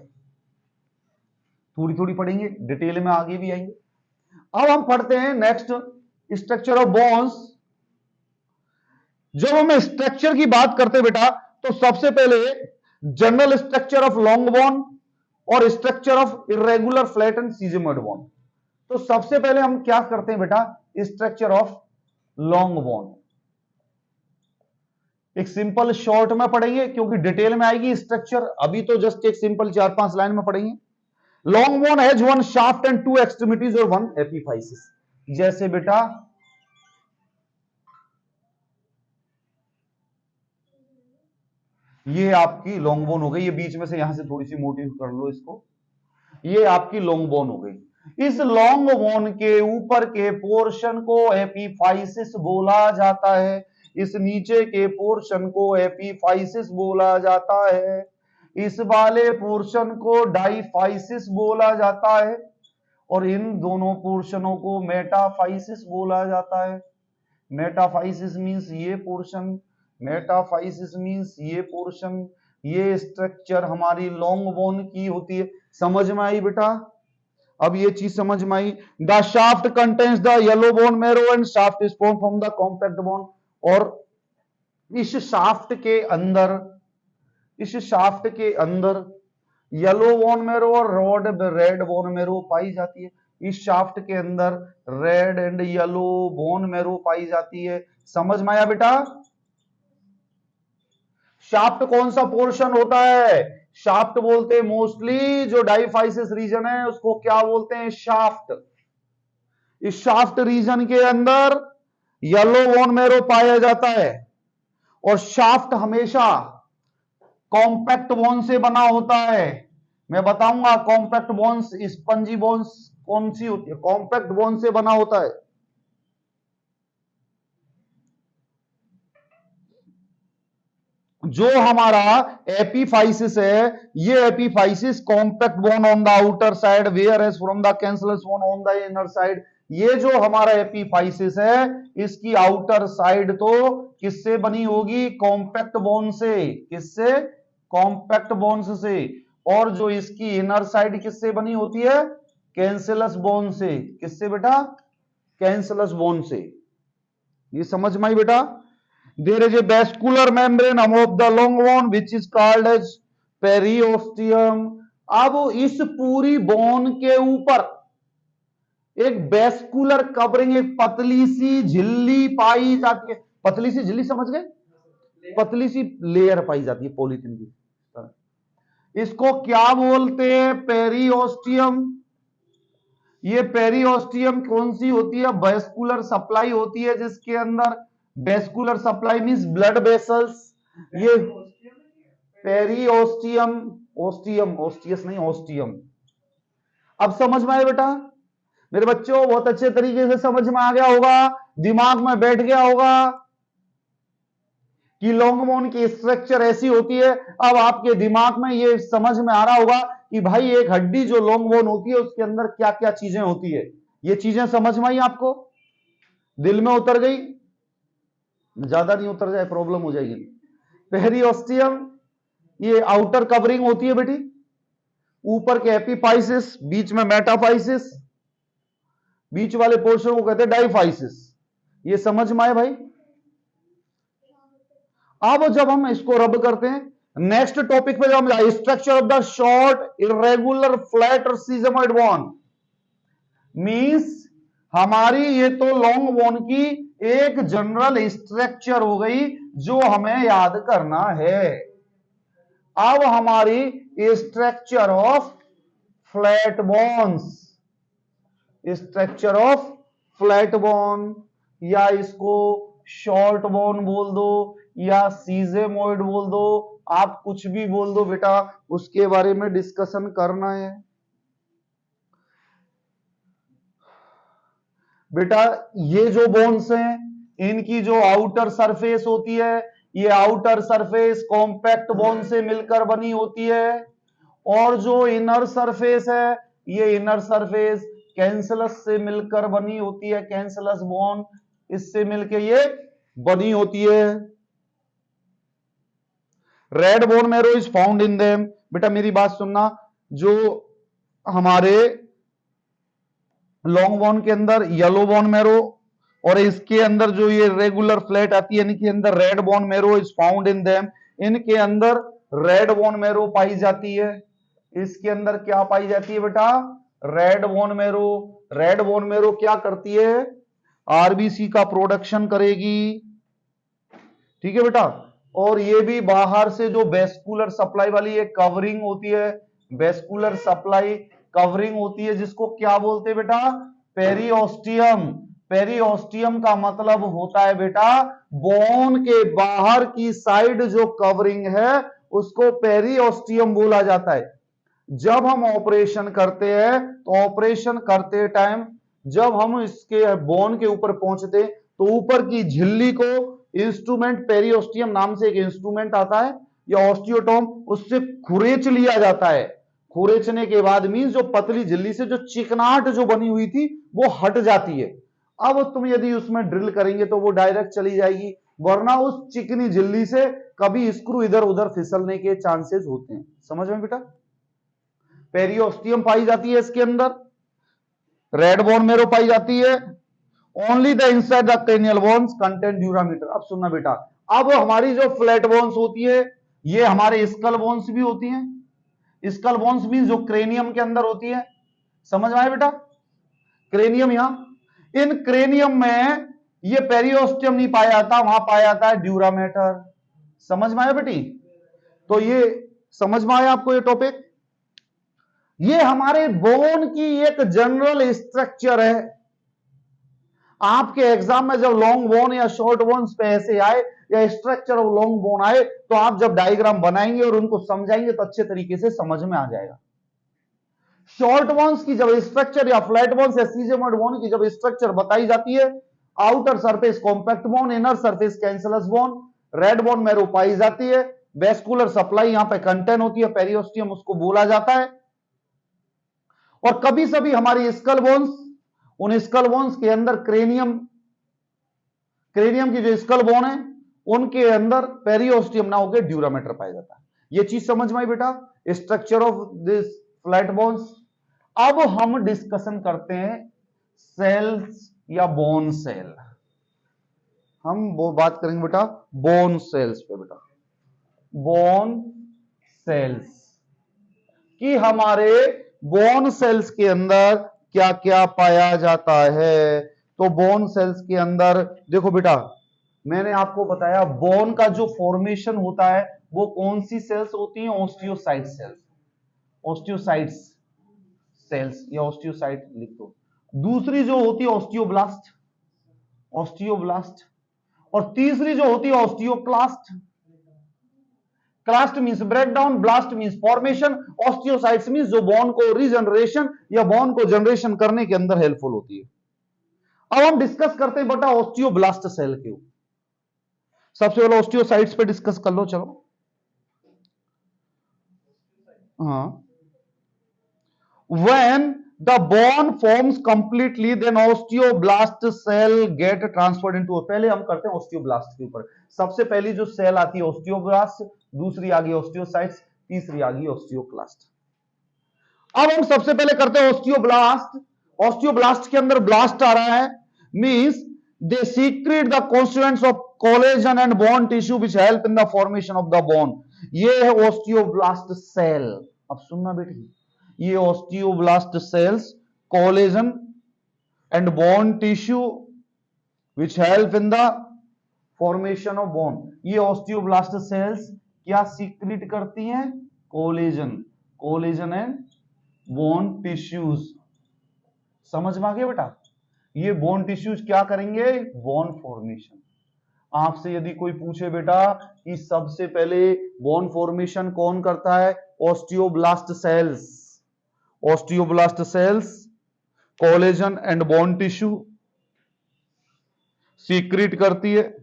थोड़ी थोड़ी पढ़ेंगे, डिटेल में आगे भी आएंगे। अब हम पढ़ते हैं नेक्स्ट स्ट्रक्चर ऑफ बोन्स। जब हम स्ट्रक्चर की बात करते हैं बेटा तो सबसे पहले general structure of long bone और structure of irregular flat and sesamoid bone. तो सबसे पहले हम क्या करते हैं बेटा? स्ट्रक्चर ऑफ लॉन्ग बोन एक सिंपल शॉर्ट में पढ़ेंगे क्योंकि डिटेल में आएगी स्ट्रक्चर, अभी तो जस्ट एक सिंपल 4-5 लाइन में पढ़ेंगे। Long bone has one shaft and 2 extremities और 1 एपिफाइसिस। जैसे बेटा ये आपकी लॉन्ग बोन हो गई, ये बीच में से यहां से थोड़ी सी मोटी कर लो इसको, ये आपकी लॉन्ग बोन हो गई। इस लॉन्ग बोन के ऊपर के पोर्शन को एपिफाइसिस बोला जाता है, इस नीचे के पोर्शन को एपिफाइसिस बोला जाता है, इस वाले पोर्शन को डाइफाइसिस बोला जाता है और इन दोनों पोर्शनों को मेटाफाइसिस बोला जाता है। मेटाफाइसिस मींस ये पोर्शन, मेटाफाइसिस मींस ये पोर्शन। ये स्ट्रक्चर हमारी लॉन्ग बोन की होती है। समझ में आई बेटा? अब ये चीज समझ में आई। The shaft contains the yellow bone marrow and shaft is form from the compact bone. और इस शाफ्ट के अंदर, इस शाफ्ट के अंदर येलो बोन मैरो और रेड बोन मैरो पाई जाती है। इस शाफ्ट के अंदर red and yellow bone marrow पाई जाती है। समझ में आया बेटा? शाफ्ट कौन सा पोर्शन होता है? शाफ्ट बोलते हैं मोस्टली जो डाइफाइसिस रीजन है उसको क्या बोलते हैं? शाफ्ट। इस शाफ्ट रीजन के अंदर येलो बोन मैरो पाया जाता है और शाफ्ट हमेशा कॉम्पैक्ट बोन से बना होता है। मैं बताऊंगा कॉम्पैक्ट बोन्स, स्पंजी बोन्स कौन सी होती है? कॉम्पैक्ट बोन से बना होता है। जो हमारा एपिफाइसिस है, ये epiphysis compact bone on the outer side whereas from the cancellous bone on the inner side. ये जो हमारा एपिफाइसिस है इसकी आउटर साइड तो किससे बनी होगी? कॉम्पैक्ट बोन से। किससे? कॉम्पैक्ट बोन्स से। और जो इसकी इनर साइड किससे बनी होती है? कैंसलस बोन से। किससे बेटा? कैंसलस बोन से। ये समझ में आई बेटा? There is a vascular membrane above the long bone which is called as periosteum। अब इस पूरी बोन के ऊपर एक वेस्कुलर कवरिंग, एक पतली सी झिल्ली पाई जाती है। पतली सी झिल्ली समझ गए? पतली सी लेयर पाई जाती है पॉलीथीन की। इसको क्या बोलते हैं? पेरियोस्टियम। ये पेरियोस्टियम कौन सी होती है? वेस्कुलर सप्लाई होती है जिसके अंदर vascular supply means blood vessels. ये पेरियोस्टियम, ओस्टियम, ओस्टियस नहीं, ओस्टियम। अब समझ में आया बेटा? मेरे बच्चों बहुत अच्छे तरीके से समझ में आ गया होगा, दिमाग में बैठ गया होगा कि लॉन्ग बोन की स्ट्रक्चर ऐसी होती है। अब आपके दिमाग में ये समझ में आ रहा होगा कि भाई एक हड्डी जो लॉन्ग बोन होती है उसके अंदर क्या क्या चीजें होती है। ये चीजें समझ में आई आपको? दिल में उतर गई? ज्यादा नहीं उतर जाए प्रॉब्लम हो जाएगी। पेरियोस्टियम ये आउटर कवरिंग होती है बेटी, ऊपर के एपिफाइसिस, बीच में मेटाफाइसिस, बीच वाले पोर्शन को कहते हैं डाइफाइसिस। ये समझ में आए भाई? अब जब हम इसको रब करते हैं, नेक्स्ट टॉपिक पे जो हम जाए, structure of the short irregular flat और सीजमोइड बॉन्ड मींस हमारी ये तो लॉन्ग बॉन्ड की एक जनरल स्ट्रक्चर हो गई जो हमें याद करना है। अब हमारी structure of flat bonds, structure of flat bond या इसको शॉर्ट बॉन्ड बोल दो या सीजेमोइड बोल दो, आप कुछ भी बोल दो बेटा, उसके बारे में डिस्कशन करना है। बेटा ये जो बोन्स हैं इनकी जो आउटर सरफेस होती है, ये आउटर सरफेस कॉम्पैक्ट बोन से मिलकर बनी होती है और जो इनर सरफेस है ये इनर सरफेस कैंसलस से मिलकर बनी होती है, कैंसलस बोन इससे मिलकर ये बनी होती है। Red bone marrow is found in them. बेटा मेरी बात सुनना, जो हमारे लॉन्ग बोन के अंदर येलो बोन मैरो और इसके अंदर जो ये रेगुलर फ्लैट आती है इनके अंदर red bone marrow is found in them. इनके अंदर रेड बोन मैरो पाई जाती है। इसके अंदर क्या पाई जाती है बेटा? Red bone marrow. Red bone marrow क्या करती है? आरबीसी का प्रोडक्शन करेगी, ठीक है बेटा। और ये भी बाहर से जो वेस्कुलर सप्लाई वाली एक कवरिंग होती है, वेस्कुलर सप्लाई कवरिंग होती है, जिसको क्या बोलते हैं बेटा? पेरिओस्टियम। पेरिओस्टियम का मतलब होता है बेटा बोन के बाहर की साइड जो कवरिंग है उसको पेरिओस्टियम बोला जाता है। जब हम ऑपरेशन करते हैं तो ऑपरेशन करते टाइम जब हम इसके बोन के ऊपर पहुंचते तो ऊपर की झिल्ली को इंस्ट्रूमेंट, पेरिओस्टियम नाम से एक इंस्ट्रूमेंट आता है या ऑस्टियोटोम, उससे खुरेच लिया जाता है। खुरेचने के बाद मींस जो पतली झिल्ली से जो चिकनाहट जो बनी हुई थी वो हट जाती है। अब तुम यदि उसमें ड्रिल करेंगे तो वो डायरेक्ट चली जाएगी, वरना उस चिकनी झिल्ली से कभी स्क्रू इधर उधर फिसलने के चांसेस होते हैं। समझ में बेटा? पेरिओस्टियम पाई जाती है इसके अंदर, रेड बोन मैरो पाई जाती है। Only the inside the cranial bones contain dura mater. अब सुनना बेटा, अब हमारी जो फ्लैट बोन्स होती है ये हमारे स्कल बोन्स भी होती हैं। स्कल बोन्स मीन जो क्रेनियम के अंदर होती है। समझ में आया बेटा? क्रेनियम, यहां इन क्रेनियम में ये पेरिओस्टियम नहीं पाया जाता, वहां पाया जाता है ड्यूरामीटर। समझ में आया बेटी? तो ये समझ में आया आपको ये टॉपिक? ये हमारे बोन की एक जनरल स्ट्रक्चर है। आपके एग्जाम में जब लॉन्ग बोन या शॉर्ट बोन्स पे ऐसे आए या स्ट्रक्चर ऑफ लॉन्ग बोन आए तो आप जब डायग्राम बनाएंगे और उनको समझाएंगे तो अच्छे तरीके से समझ में आ जाएगा। शॉर्ट बोन्स की जब स्ट्रक्चर या फ्लैट बोन्स या सीजेमोइड बोन की जब स्ट्रक्चर बताई जाती है, outer surface compact bone, inner surface cancellous bone, red bone marrow पाई जाती है, वेस्कुलर सप्लाई यहां पे कंटेन होती है, पेरिओस्टियम उसको बोला जाता है। और कभी सभी हमारी स्कल बोन्स, उन स्कल बोन्स के अंदर क्रेनियम की जो स्कल बोन है उनके अंदर पेरिओस्टियम ना होकर ड्यूरामीटर पाया जाता है। ये चीज समझ में आई बेटा? Structure of this flat bones. अब हम डिस्कशन करते हैं सेल्स या बोन सेल। हम वो बात करेंगे बेटा बोन सेल्स पे। बेटा बोन सेल्स कि हमारे बोन सेल्स के अंदर क्या क्या पाया जाता है। तो बोन सेल्स के अंदर देखो बेटा, मैंने आपको बताया बोन का जो फॉर्मेशन होता है वो कौन सी सेल्स होती हैं? Osteocyte cells. ऑस्टियोसाइट्स सेल्स या ऑस्टियोसाइट लिख दो। दूसरी जो होती है ऑस्टियोब्लास्ट, ऑस्टियोब्लास्ट। और तीसरी जो होती है osteoclast. Clast means breakdown, blast means formation, osteocytes means जो बोन को रीजनरेशन या बोन को जनरेशन करने के अंदर हेल्पफुल होती है। अब हम डिस्कस करते हैं बेटा ऑस्टियोब्लास्ट सेल के। सबसे पहले ऑस्टियोसाइट्स पे डिस्कस कर लो, चलो। हाँ, when the bone forms completely then osteoblast cell get transferred into, पहले हम करते हैं ऑस्टियोब्लास्ट के ऊपर। सबसे पहली जो सेल आती है ऑस्टियोब्लास्ट, दूसरी आ गई ऑस्टियोसाइट्स, तीसरी आ गई ऑस्टियोक्लास्ट। अब हम सबसे पहले करते हैं ऑस्टियोब्लास्ट। ऑस्टियोब्लास्ट के अंदर ब्लास्ट आ रहा है, means they secrete the constituents of collagen and bone tissue which help in the formation of the bone. ये है ऑस्टियोब्लास्ट सेल। अब सुनना बेटी, ये osteoblast cells collagen and bone tissue which help in the formation of bone. ये osteoblast cells क्या secrete करती हैं? Collagen and bone tissues. समझ में आ गया बेटा? ये बोन टिश्यूज क्या करेंगे? Bone formation. आपसे यदि कोई पूछे बेटा कि सबसे पहले बोन फॉर्मेशन कौन करता है? Osteoblast cells. Osteoblast cells collagen and bone tissue secrete करती है,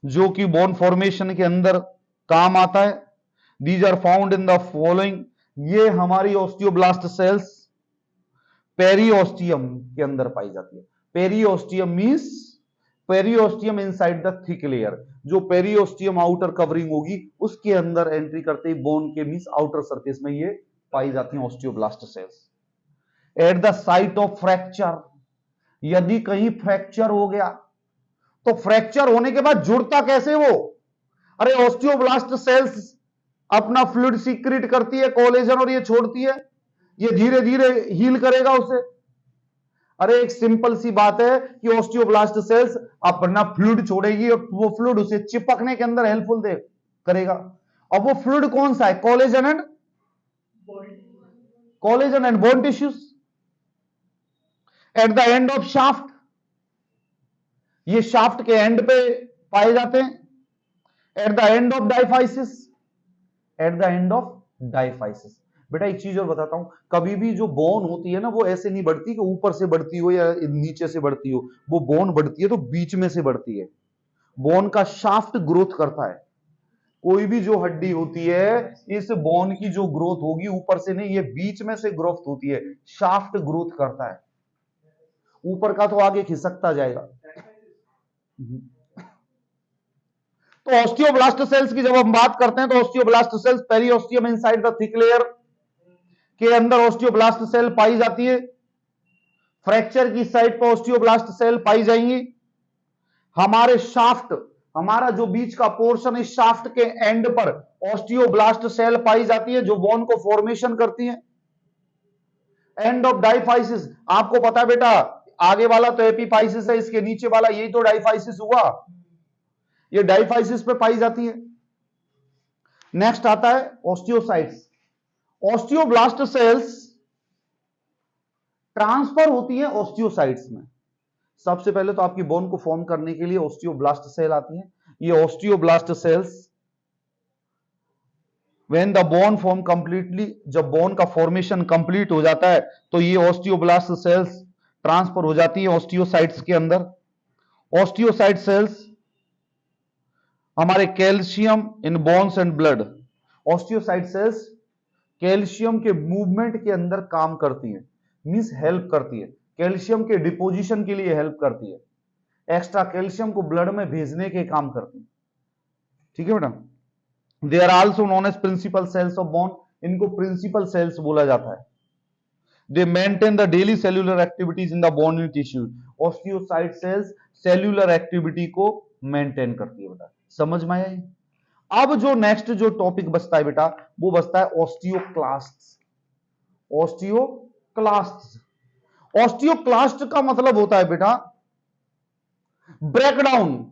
जो कि बोन फॉर्मेशन के अंदर काम आता है। These are found in the following. ये हमारी ऑस्टियोब्लास्ट सेल्स पेरियोस्टियम के अंदर पाई जाती है। Periosteum means periosteum inside the thick layer. जो पेरियोस्टियम आउटर कवरिंग होगी उसके अंदर एंट्री करते ही बोन के मींस आउटर सरफेस में ये पाई जाती हैं osteoblast cells. At the site of fracture, यदि कहीं फ्रैक्चर हो गया तो फ्रैक्चर होने के बाद जुड़ता कैसे वो? अरे ऑस्टियोब्लास्ट सेल्स अपना फ्लूइड सीक्रेट करती है कोलेजन और ये छोड़ती है, ये धीरे धीरे हील करेगा उसे। अरे एक सिंपल सी बात है कि ऑस्टियोब्लास्ट सेल्स अपना फ्लूइड छोड़ेगी और वो फ्लूइड उसे चिपकने के अंदर हेल्पफुल दे करेगा। अब वो फ्लूइड कौन सा है? Collagen and bone tissues. At the end of shaft, ये शाफ्ट के एंड पे पाए जाते हैं। At the end of diaphysis, at the end of diaphysis. बेटा एक चीज और बताता हूं, कभी भी जो बोन होती है ना वो ऐसे नहीं बढ़ती कि ऊपर से बढ़ती हो या नीचे से बढ़ती हो। वो बोन बढ़ती है तो बीच में से बढ़ती है। बोन का शाफ्ट ग्रोथ करता है। कोई भी जो हड्डी होती है, इस बोन की जो ग्रोथ होगी ऊपर से नहीं, ये बीच में से ग्रोथ होती है। शाफ्ट ग्रोथ करता है, ऊपर का तो आगे खिसकता जाएगा। तो ऑस्टियोब्लास्ट सेल्स की जब हम बात करते हैं तो osteoblast cells periosteum inside the thick layer के अंदर ऑस्टियोब्लास्ट सेल पाई जाती है। फ्रैक्चर की साइड पर ऑस्टियोब्लास्ट सेल पाई जाएंगी। हमारे शाफ्ट, हमारा जो बीच का पोर्शन है, शाफ्ट के एंड पर ऑस्टियोब्लास्ट सेल पाई जाती है जो बोन को फॉर्मेशन करती है। एंड ऑफ डाइफाइसिस, आपको पता है बेटा आगे वाला तो एपिफाइसिस है, इसके नीचे वाला यही तो डाइफाइसिस हुआ। ये डाइफाइसिस पे पाई जाती है। नेक्स्ट आता है ऑस्टियोसाइट्स। ऑस्टियोब्लास्ट सेल्स ट्रांसफर होती है ऑस्टियोसाइट्स में। सबसे पहले तो आपकी बोन को फॉर्म करने के लिए ऑस्टियोब्लास्ट सेल आती है। ये osteoblast cells when the bone form completely, जब बोन का फॉर्मेशन कंप्लीट हो जाता है तो ये ऑस्टियोब्लास्ट सेल्स ट्रांसफर हो जाती है ऑस्टियोसाइट्स के अंदर। ऑस्टियोसाइट सेल्स हमारे calcium in bones and blood. Osteocyte cells calcium के मूवमेंट के अंदर काम करती है, मींस हेल्प करती है। कैल्शियम के डिपोजिशन के लिए हेल्प करती है, एक्स्ट्रा कैल्शियम को ब्लड में भेजने के काम करती है। ठीक है बेटा? They are also known as principal cells of bone. इनको प्रिंसिपल सेल्स बोला जाता है। They maintain the daily cellular activities in the bone tissues. Osteocyte cells cellular activity को मेंटेन करती है बेटा। समझ में आया? अब जो नेक्स्ट जो टॉपिक बचता है बेटा वो बचता है ऑस्टियोक्लास्ट्स। ऑस्टियोक्लास्ट्स, ऑस्टियोक्लास्ट का मतलब होता है बेटा ब्रेकडाउन।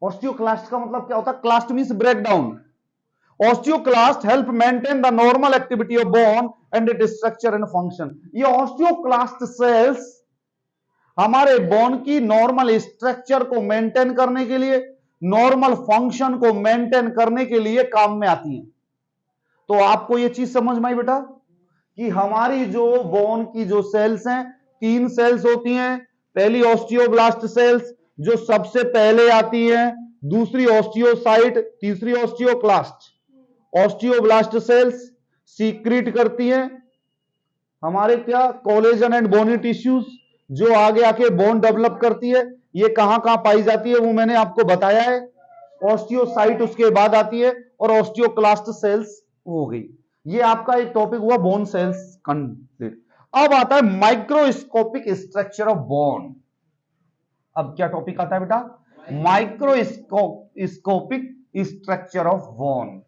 ऑस्टियोक्लास्ट का मतलब क्या होता है? Clast means breakdown. Osteoclast help maintain the normal activity of bone and its structure and function. ये ऑस्टियोक्लास्ट सेल्स हमारे बोन की नॉर्मल स्ट्रक्चर को मेंटेन करने के लिए, नॉर्मल फंक्शन को मेंटेन करने के लिए काम में आती हैं। तो आपको यह चीज समझ में आई बेटा कि हमारी जो बोन की जो सेल्स हैं, 3 सेल्स होती हैं। पहली ऑस्टियोब्लास्ट सेल्स जो सबसे पहले आती है, दूसरी ऑस्टियोसाइट, तीसरी ऑस्टियोक्लास्ट। ऑस्टियोब्लास्ट सेल्स सीक्रेट करती हैं हमारे क्या? कोलेजन एंड बोनी टिश्यूज, जो आगे आके बोन डेवलप करती है। ये कहां कहां पाई जाती है वो मैंने आपको बताया है। ऑस्टियोसाइट उसके बाद आती है और ऑस्टियोक्लास्ट सेल्स हो गई। ये आपका एक टॉपिक हुआ बोन सेल्स कंप्लीट। अब आता है माइक्रोस्कोपिक स्ट्रक्चर ऑफ बोन। अब क्या टॉपिक आता है बेटा? Microscopic structure of bone.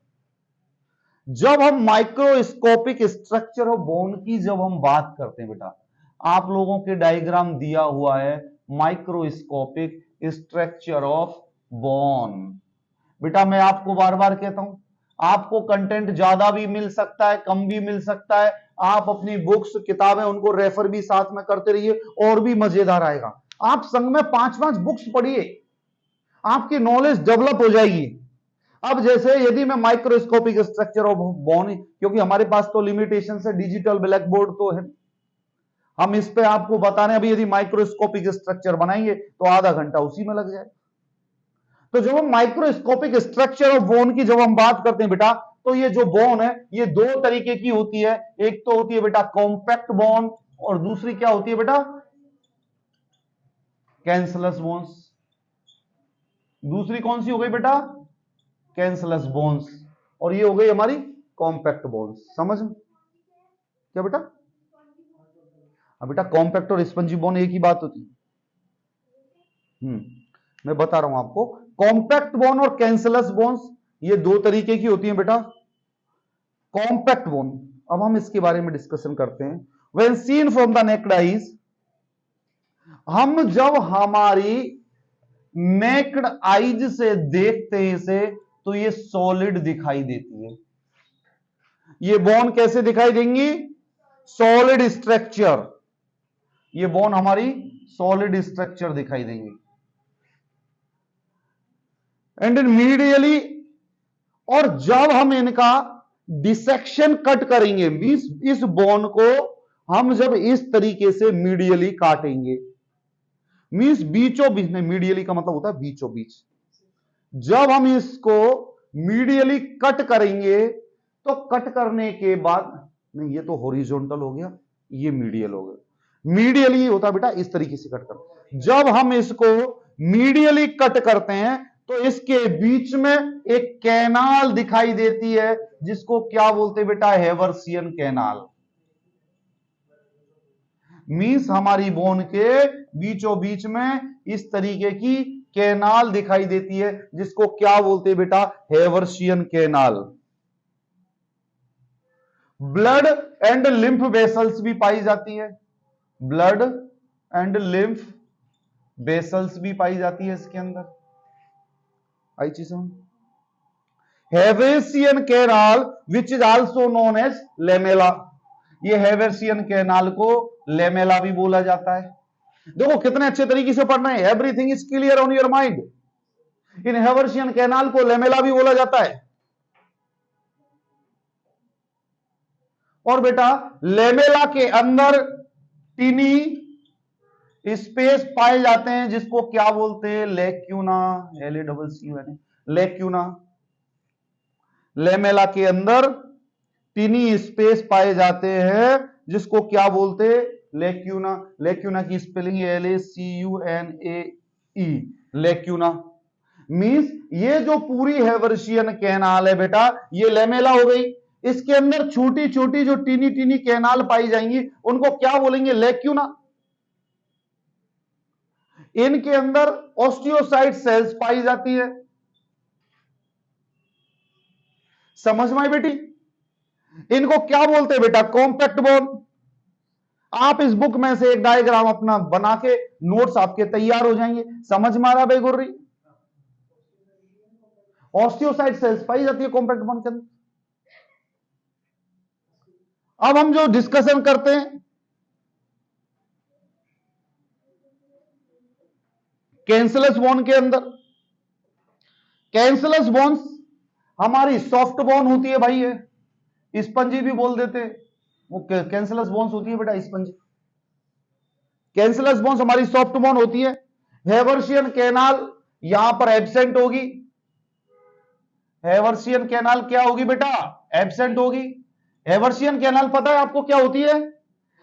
जब हम माइक्रोस्कोपिक स्ट्रक्चर ऑफ बोन की जब हम बात करते हैं बेटा, आप लोगों के डायग्राम दिया हुआ है माइक्रोस्कोपिक स्ट्रक्चर ऑफ बोन। बेटा मैं आपको बार बार कहता हूं, आपको कंटेंट ज्यादा भी मिल सकता है, कम भी मिल सकता है। आप अपनी बुक्स किताबें उनको रेफर भी साथ में करते रहिए और भी मजेदार आएगा। आप संग में 5-5 बुक्स पढ़िए, आपकी नॉलेज डेवलप हो जाएगी। अब जैसे यदि मैं माइक्रोस्कोपिक स्ट्रक्चर ऑफ बोन, क्योंकि हमारे पास तो लिमिटेशन है, डिजिटल ब्लैक बोर्ड तो है, हम इस पे आपको बता रहे हैं। अभी यदि माइक्रोस्कोपिक स्ट्रक्चर बनाएंगे तो आधा घंटा उसी में लग जाए। तो जब हम माइक्रोस्कोपिक स्ट्रक्चर ऑफ बोन की जब हम बात करते हैं बेटा, तो ये जो बोन है ये दो तरीके की होती है। एक तो होती है बेटा कॉम्पैक्ट बोन, और दूसरी क्या होती है बेटा, कैंसलस बोन्स। दूसरी कौन सी हो गई बेटा, कैंसलस बोन्स, और ये हो गई हमारी कॉम्पैक्ट बोन्स। समझ में क्या बेटा? अब बेटा कॉम्पैक्ट और स्पंजी बोन एक ही बात होती है। मैं बता रहा हूं आपको, कॉम्पैक्ट बोन और कैंसलस बोन्स ये दो तरीके की होती हैं बेटा। कॉम्पैक्ट बोन, अब हम इसके बारे में डिस्कशन करते हैं। When seen from the naked eyes, हम जब हमारी नेक्ड आईज से देखते हैं इसे, तो ये सॉलिड दिखाई देती है। ये बोन कैसे दिखाई देंगी, सॉलिड स्ट्रक्चर। ये बोन हमारी सॉलिड स्ट्रक्चर दिखाई देंगी। एंड मीडियली, और जब हम इनका डिसेक्शन कट करेंगे, इस बोन को हम जब इस तरीके से मीडियली काटेंगे, मींस बीचों बीच, नहीं मीडियली का मतलब होता है बीचों बीच। जब हम इसको मीडियली कट करेंगे, तो कट करने के बाद, नहीं ये तो हॉरिजॉन्टल हो गया, ये मीडियल हो गया। मीडियली होता है बेटा इस तरीके से कट कर। जब हम इसको मीडियली कट करते हैं तो इसके बीच में एक कैनाल दिखाई देती है, जिसको क्या बोलते हैं बेटा, हेवर्सियन कैनाल। मींस हमारी बोन के बीचों बीच में इस तरीके की कैनाल दिखाई देती है, जिसको क्या बोलते हैं बेटा, Haversian canal. Blood and lymph vessels भी पाई जाती है, ब्लड एंड लिम्फ वेसल्स भी पाई जाती है इसके अंदर। आई चीज समझ? Haversian canal which is also known as lamella. ये हेवर्सियन कैनाल को लेमेला भी बोला जाता है। देखो कितने अच्छे तरीके से पढ़ना है, everything is clear on your mind. इन हेवर्सियन कैनाल को लेमेला भी बोला जाता है। और बेटा लेमेला के अंदर टीनी स्पेस पाए जाते हैं, जिसको क्या बोलते हैं, लेक्यूना, LACC, लेक्यूना। लेमेला के अंदर टीनी स्पेस पाए जाते हैं, जिसको क्या बोलते हैं, लेक्यूना। लेक्यूना की स्पेलिंग LACUNAE, लेक्यूना। मींस ये जो पूरी हेवर्सियन कैनाल है बेटा, ये लेमेला हो गई। इसके अंदर छोटी छोटी जो टीनी टीनी कैनाल पाई जाएंगी, उनको क्या बोलेंगे, लेक्यूना। इनके अंदर ऑस्टियोसाइट सेल्स पाई जाती है। समझ में आई बेटी? इनको क्या बोलते हैं बेटा, कॉम्पैक्ट बोन। आप इस बुक में से एक डायग्राम अपना बना के नोट्स आपके तैयार हो जाएंगे। समझ में आ रहा बेगुर्री? ऑस्टियोसाइट सेल्स पाई जाती है कॉम्पैक्ट बोन के अंदर। अब हम जो डिस्कशन करते हैं कैंसलस बोन के अंदर, कैंसलस बोन्स हमारी सॉफ्ट बोन होती है भाई, है स्पंजी भी बोल देते हैं, वो कैंसलस बोन्स होती है बेटा स्पंजी। कैंसलस बोन्स हमारी सॉफ्ट बोन होती है। हेवर्सियन कैनाल यहां पर एब्सेंट होगी। हेवर्सियन कैनाल क्या होगी बेटा, एब्सेंट होगी। हेवर्सियन कैनाल पता है आपको क्या होती है,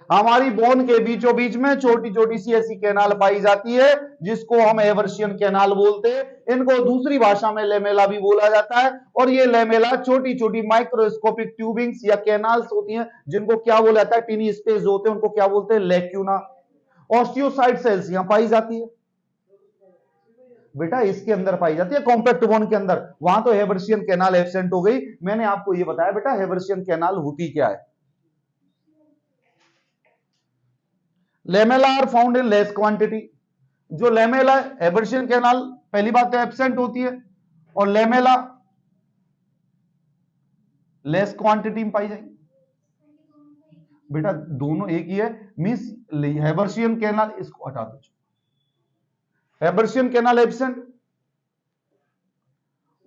हमारी बोन के बीचों बीच में छोटी छोटी सी ऐसी कैनाल पाई जाती है, जिसको हम हेवर्सियन कैनाल बोलते हैं। इनको दूसरी भाषा में लेमेला भी बोला जाता है। और ये लेमेला छोटी छोटी माइक्रोस्कोपिक ट्यूबिंग्स या कैनाल्स होती हैं, जिनको क्या बोला जाता है, टीनी स्पेस होते हैं, उनको क्या बोलते हैं, लेक्यूना। ऑस्टियोसाइट सेल्स यहां पाई जाती है। बेटा इसके अंदर पाई जाती है, कॉम्पैक्ट बोन के अंदर। वहां तो हेबर्शियन कैनाल एब्सेंट हो गई। मैंने आपको ये बताया बेटा हेबर्शियन कैनाल होती क्या है। Lamella are found in less quantity. जो लेमेला हेबर्शियन कैनाल पहली बात तो एब्सेंट होती है, और लेमेला लेस क्वांटिटी में पाई जाएगी। बेटा दोनों एक ही है, मींस हेबर्शियन कैनाल, इसको हटा दो, हेबर्शियन कैनाल एब्सेंट।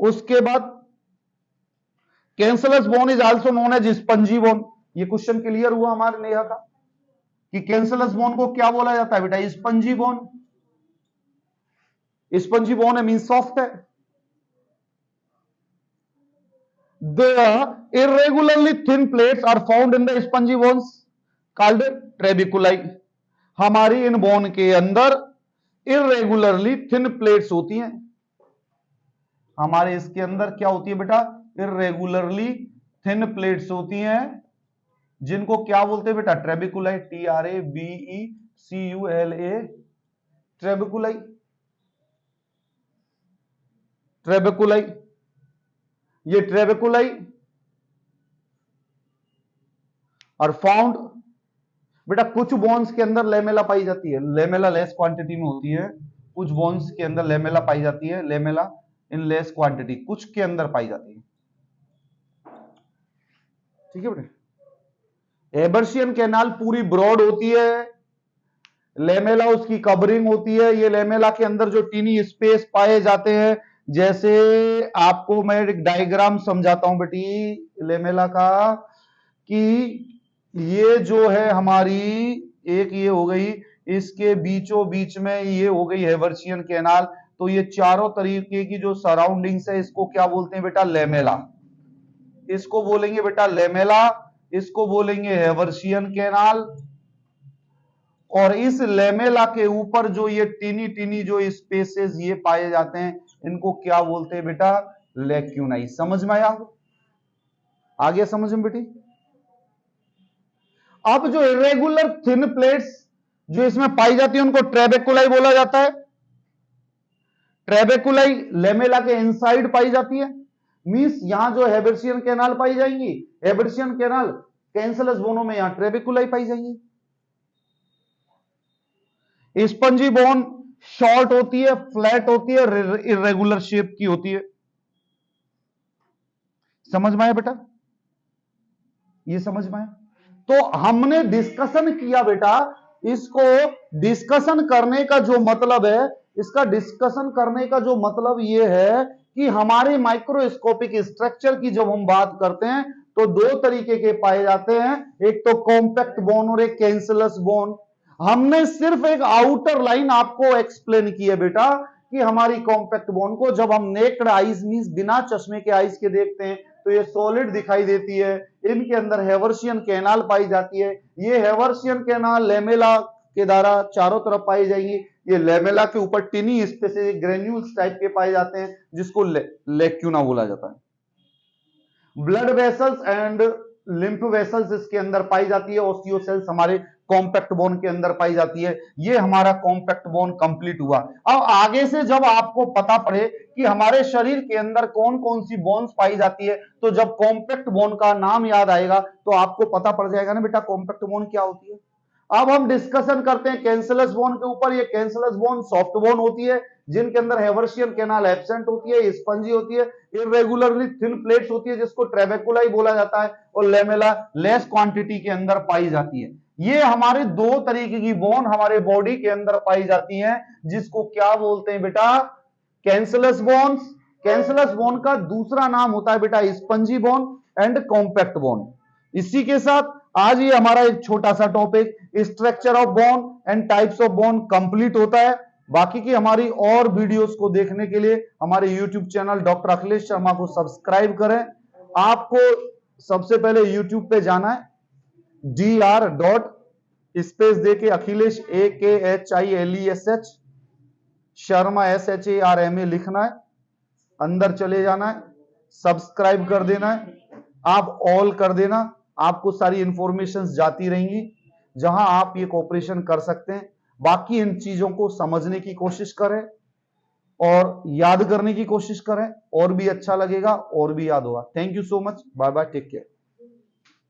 उसके बाद cancellous bone is also known as spongy bone. ये क्वेश्चन क्लियर हुआ हमारे नेहा का कि कैंसलस बोन को क्या बोला जाता है बेटा, स्पंजी बोन। स्पंजी बोन है मींस सॉफ्ट है। The irregularly thin plates are found in the spongy bones called trabeculi। हमारी इन बोन के अंदर इरेगुलरली थिन प्लेट्स होती हैं। हमारे इसके अंदर क्या होती है बेटा, इरेगुलरली थिन प्लेट्स होती हैं, जिनको क्या बोलते हैं बेटा, ट्रेबिकुलाई, TRABECULA, ट्रेबिकुलाई, ट्रेबिकुलाई। ये ट्रेबिकुलाई और फाउंड बेटा कुछ बोन्स के अंदर लेमेला पाई जाती है, लेमेला लेस क्वांटिटी में होती है। कुछ बोन्स के अंदर लेमेला पाई जाती है, लेमेला इन लेस क्वांटिटी, कुछ के अंदर पाई जाती है। ठीक है बेटा। हेबर्शियन कैनाल पूरी ब्रॉड होती है, लेमेला उसकी कवरिंग होती है। ये लेमेला के अंदर जो टीनी स्पेस पाए जाते हैं, जैसे आपको मैं एक डायग्राम समझाता हूं बेटी लेमेला का, कि ये जो है हमारी एक ये हो गई, इसके बीचों बीच में ये हो गई हेबर्शियन कैनाल। तो ये चारों तरीके की जो सराउंडिंग्स है, इसको क्या बोलते हैं बेटा, लेमेला। इसको बोलेंगे बेटा लेमेला, इसको बोलेंगे हेबर्शियन कैनाल। और इस लेमेला के ऊपर जो ये टीनी टीनी जो स्पेसेस ये पाए जाते हैं, इनको क्या बोलते हैं बेटा, लैक्यूनाई। समझ में आया, आ गया समझ में बेटी। अब जो इरेगुलर थिन प्लेट्स जो इसमें पाई जाती है, उनको ट्रेबेकुलाई बोला जाता है। ट्रेबेकुलाई लेमेला के इनसाइड पाई जाती है, मींस यहां जो हेबर्शियन कैनाल पाई जाएंगी, हेबर्शियन कैनाल कैंसलस बोनों में यहां ट्रेबेकुलाई पाई जाएंगी। स्पंजी बोन शॉर्ट होती है, फ्लैट होती है, इरेगुलर शेप की होती है। समझ में आया बेटा, ये समझ में आया। तो हमने डिस्कशन किया बेटा, इसको डिस्कशन करने का जो मतलब है, इसका डिस्कशन करने का जो मतलब ये है कि हमारे माइक्रोस्कोपिक स्ट्रक्चर की जब हम बात करते हैं तो दो तरीके के पाए जाते हैं, एक तो कॉम्पैक्ट बोन और एक कैंसलस बोन। हमने सिर्फ एक आउटर लाइन आपको एक्सप्लेन की है बेटा कि हमारी कॉम्पैक्ट बोन को जब हम नेक्ड आईज मींस बिना चश्मे के आईज के देखते हैं तो ये सॉलिड दिखाई देती है। इनके अंदर हेबर्शियन कैनाल पाई जाती है। ये हेबर्शियन कैनाल लेमेला के द्वारा चारों तरफ पाई जाएंगी। ये लेमेला के ऊपर टिनी स्पेसिस ग्रेन्यूल्स टाइप के पाए जाते हैं, जिसको लैक्यूना बोला जाता है। Blood vessels and lymph vessels इसके अंदर पाई जाती है। ऑस्टियोसेल्स हमारे कॉम्पैक्ट बोन के अंदर पाई जाती है। ये हमारा कॉम्पैक्ट बोन कंप्लीट हुआ। अब आगे से जब आपको पता पड़े कि हमारे शरीर के अंदर कौन कौन सी बोन्स पाई जाती है, तो जब कॉम्पैक्ट बोन का नाम याद आएगा तो आपको पता पड़ जाएगा ना बेटा कॉम्पैक्ट बोन क्या होती है। अब हम डिस्कशन करते हैं कैंसलस बोन के ऊपर। ये कैंसलस बोन सॉफ्ट बोन होती है, जिनके अंदर हेबर्शियन कैनाल एब्सेंट होती है, स्पंजी होती है, इरेगुलरली थिन प्लेट्स होती है, जिसको ट्रेबेकुलाई बोला जाता है, और लेमेला लेस क्वांटिटी के अंदर पाई जाती है। ये हमारे दो तरीके की बोन हमारे बॉडी के अंदर पाई जाती हैं, जिसको क्या बोलते हैं बेटा, कैंसलस बोन्स। कैंसलस बोन का दूसरा नाम होता है बेटा spongy bone and compact bone. इसी के साथ आज ये हमारा एक छोटा सा topic structure of bone and types of bone complete होता है। बाकी की हमारी और वीडियोस को देखने के लिए हमारे YouTube channel doctor Akhilesh Sharma को सब्सक्राइब करें। आपको सबसे पहले यूट्यूब पे जाना है, dr. स्पेस देके अखिलेश AKHILESH शर्मा SHARMA लिखना है, अंदर चले जाना है, सब्सक्राइब कर देना है, आप ऑल कर देना। आपको सारी इंफॉर्मेशन जाती रहेंगी जहां आप ये कोऑपरेशन कर सकते हैं। बाकी इन चीजों को समझने की कोशिश करें और याद करने की कोशिश करें, और भी अच्छा लगेगा और भी याद होगा। Thank you so much, bye bye, take care.